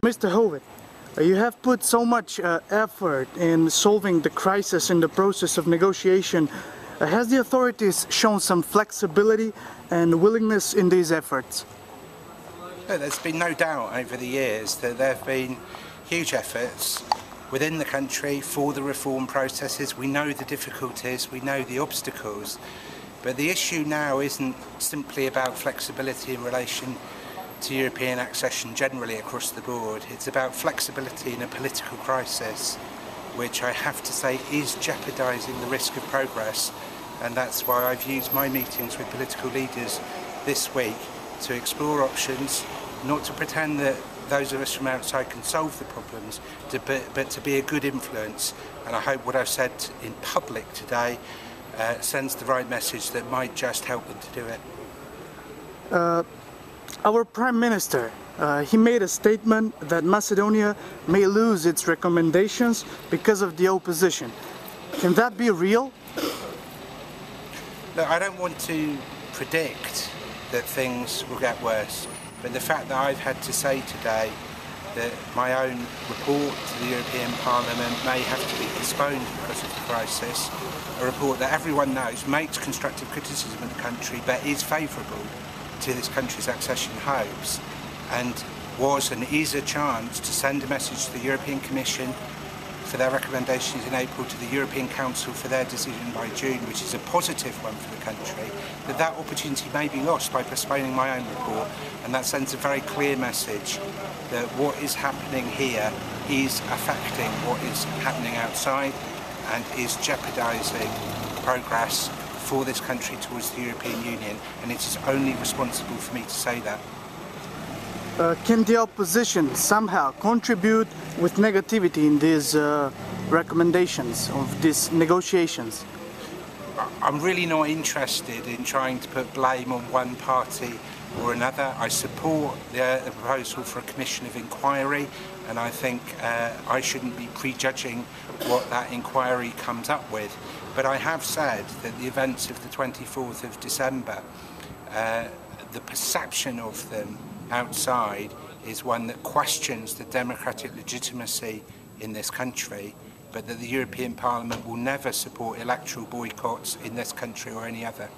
Mr. Hovit, you have put so much effort in solving the crisis in the process of negotiation. Has the authorities shown some flexibility and willingness in these efforts? There's been no doubt over the years that there have been huge efforts within the country for the reform processes. We know the difficulties, we know the obstacles, but the issue now isn't simply about flexibility in relation to European accession generally across the board. It's about flexibility in a political crisis, which I have to say is jeopardising the risk of progress, and that's why I've used my meetings with political leaders this week to explore options, not to pretend that those of us from outside can solve the problems, but to be a good influence. And I hope what I've said in public today sends the right message that might just help them to do it. Our Prime Minister, he made a statement that Macedonia may lose its recommendations because of the opposition. Can that be real? Look, I don't want to predict that things will get worse, but the fact that I've had to say today that my own report to the European Parliament may have to be postponed because of the crisis, a report that everyone knows makes constructive criticism of the country but is favourable to this country's accession hopes, and was and is a chance to send a message to the European Commission for their recommendations in April, to the European Council for their decision by June, which is a positive one for the country, that opportunity may be lost by postponing my own report, and that sends a very clear message that what is happening here is affecting what is happening outside and is jeopardising progress for this country towards the European Union, and it is only responsible for me to say that. Can the opposition somehow contribute with negativity in these recommendations of these negotiations? I'm really not interested in trying to put blame on one party or another. I support the proposal for a commission of inquiry, and I think I shouldn't be prejudging what that inquiry comes up with. But I have said that the events of the 24th of December, the perception of them outside is one that questions the democratic legitimacy in this country, but that the European Parliament will never support electoral boycotts in this country or any other.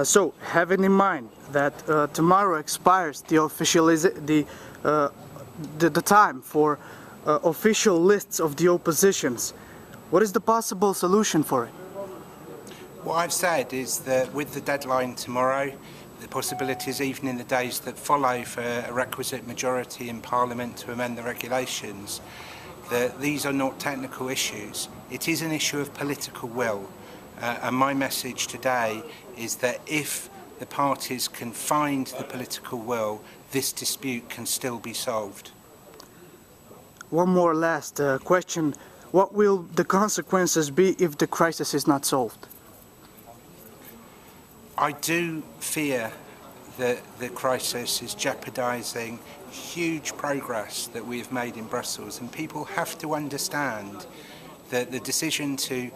So, having in mind that tomorrow expires the time for official lists of the oppositions, what is the possible solution for it? What I've said is that with the deadline tomorrow, the possibilities even in the days that follow for a requisite majority in Parliament to amend the regulations, that these are not technical issues. It is an issue of political will, and my message today is that if the parties can find the political will, this dispute can still be solved. One more last question. What will the consequences be if the crisis is not solved? I do fear that the crisis is jeopardising huge progress that we have made in Brussels, and people have to understand that the decision to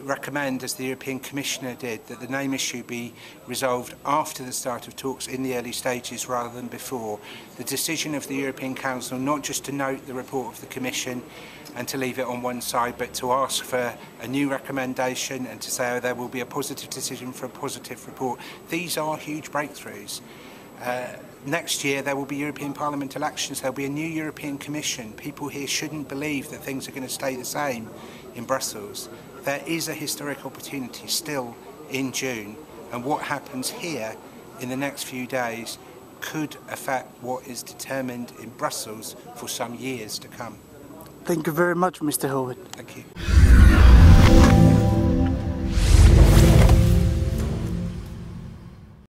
recommend, as the European Commissioner did, that the name issue be resolved after the start of talks in the early stages rather than before, the decision of the European Council not just to note the report of the Commission and to leave it on one side, but to ask for a new recommendation and to say, oh, there will be a positive decision for a positive report. These are huge breakthroughs. Next year there will be European Parliament elections, there will be a new European Commission. People here shouldn't believe that things are going to stay the same in Brussels. There is a historic opportunity still in June, and what happens here in the next few days could affect what is determined in Brussels for some years to come. Thank you very much, Mr. Hovit. Thank you.